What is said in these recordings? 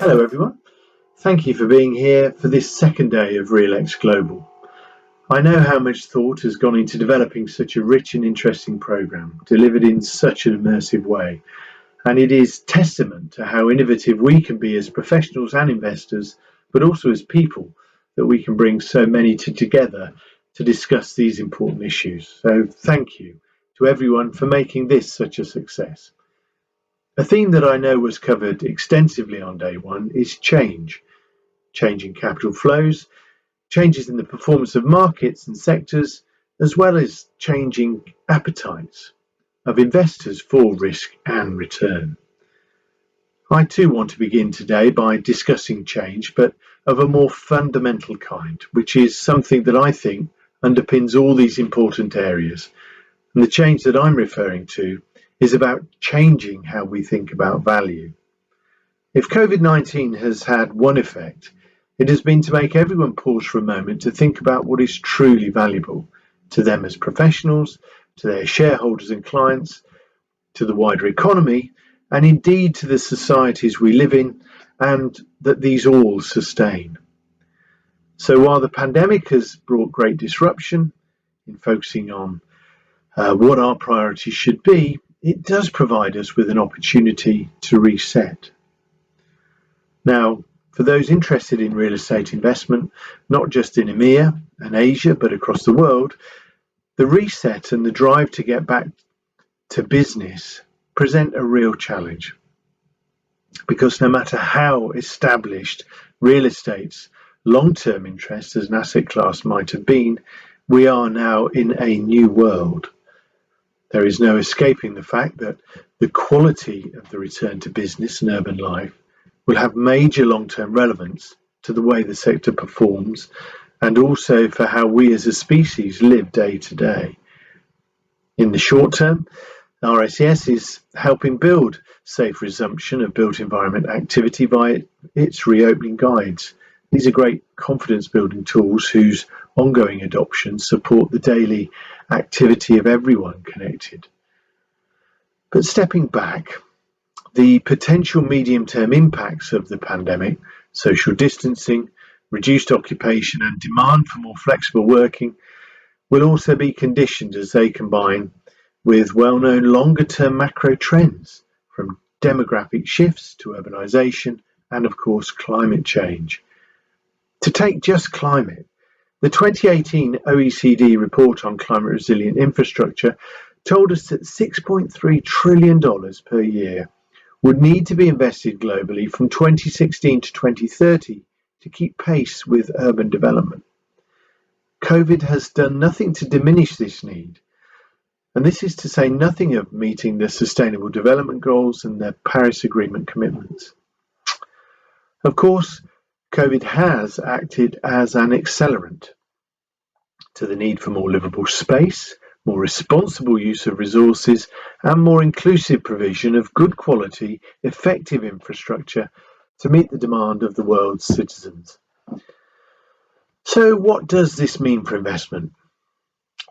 Hello everyone, thank you for being here for this second day of REALX Global. I know how much thought has gone into developing such a rich and interesting programme, delivered in such an immersive way, and it is testament to how innovative we can be as professionals and investors, but also as people, that we can bring so many together to discuss these important issues. So thank you to everyone for making this such a success. A theme that I know was covered extensively on day one is change. Changing capital flows, changes in the performance of markets and sectors, as well as changing appetites of investors for risk and return. I too want to begin today by discussing change, but of a more fundamental kind, which is something that I think underpins all these important areas. And the change that I'm referring to is about changing how we think about value. If COVID-19 has had one effect, it has been to make everyone pause for a moment to think about what is truly valuable to them as professionals, to their shareholders and clients, to the wider economy, and indeed to the societies we live in, and that these all sustain. So while the pandemic has brought great disruption in focusing on what our priorities should be, it does provide us with an opportunity to reset. Now, for those interested in real estate investment, not just in EMEA and Asia, but across the world, the reset and the drive to get back to business present a real challenge. Because no matter how established real estate's long-term interest as an asset class might have been, we are now in a new world. There is no escaping the fact that the quality of the return to business and urban life will have major long-term relevance to the way the sector performs and also for how we as a species live day to day. In the short term, RICS is helping build safe resumption of built environment activity via its reopening guides. These are great confidence building tools whose ongoing adoption support the daily activity of everyone connected. But stepping back, the potential medium-term impacts of the pandemic, social distancing, reduced occupation and demand for more flexible working will also be conditioned as they combine with well-known longer-term macro trends from demographic shifts to urbanisation and of course climate change. To take just climate, the 2018 OECD report on climate resilient infrastructure told us that $6.3 trillion per year would need to be invested globally from 2016 to 2030 to keep pace with urban development. COVID has done nothing to diminish this need, and this is to say nothing of meeting the Sustainable Development Goals and the Paris Agreement commitments. Of course, COVID has acted as an accelerant to the need for more livable space, more responsible use of resources, and more inclusive provision of good quality, effective infrastructure to meet the demand of the world's citizens. So what does this mean for investment?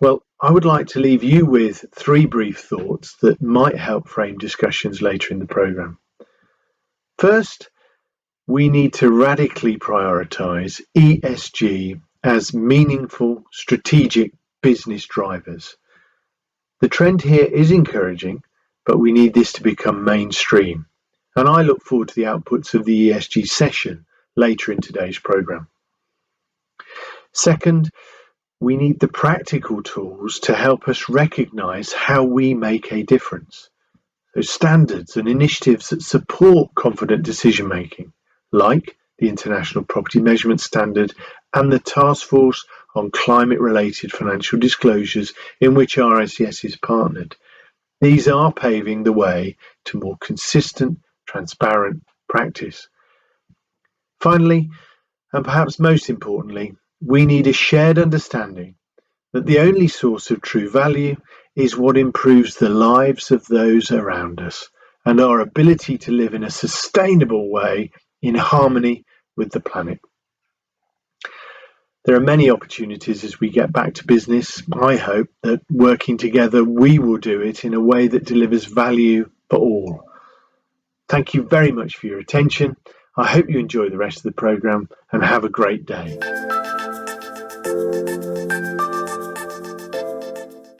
Well, I would like to leave you with three brief thoughts that might help frame discussions later in the programme. First, we need to radically prioritise ESG as meaningful strategic business drivers. The trend here is encouraging, but we need this to become mainstream, and I look forward to the outputs of the ESG session later in today's programme. Second, we need the practical tools to help us recognise how we make a difference. So standards and initiatives that support confident decision making, like the International Property Measurement Standard and the Task Force on Climate-Related Financial Disclosures in which RICS is partnered. These are paving the way to more consistent, transparent practice. Finally, and perhaps most importantly, we need a shared understanding that the only source of true value is what improves the lives of those around us and our ability to live in a sustainable way in harmony with the planet. There are many opportunities as we get back to business. I hope that working together we will do it in a way that delivers value for all. Thank you very much for your attention. I hope you enjoy the rest of the programme and have a great day.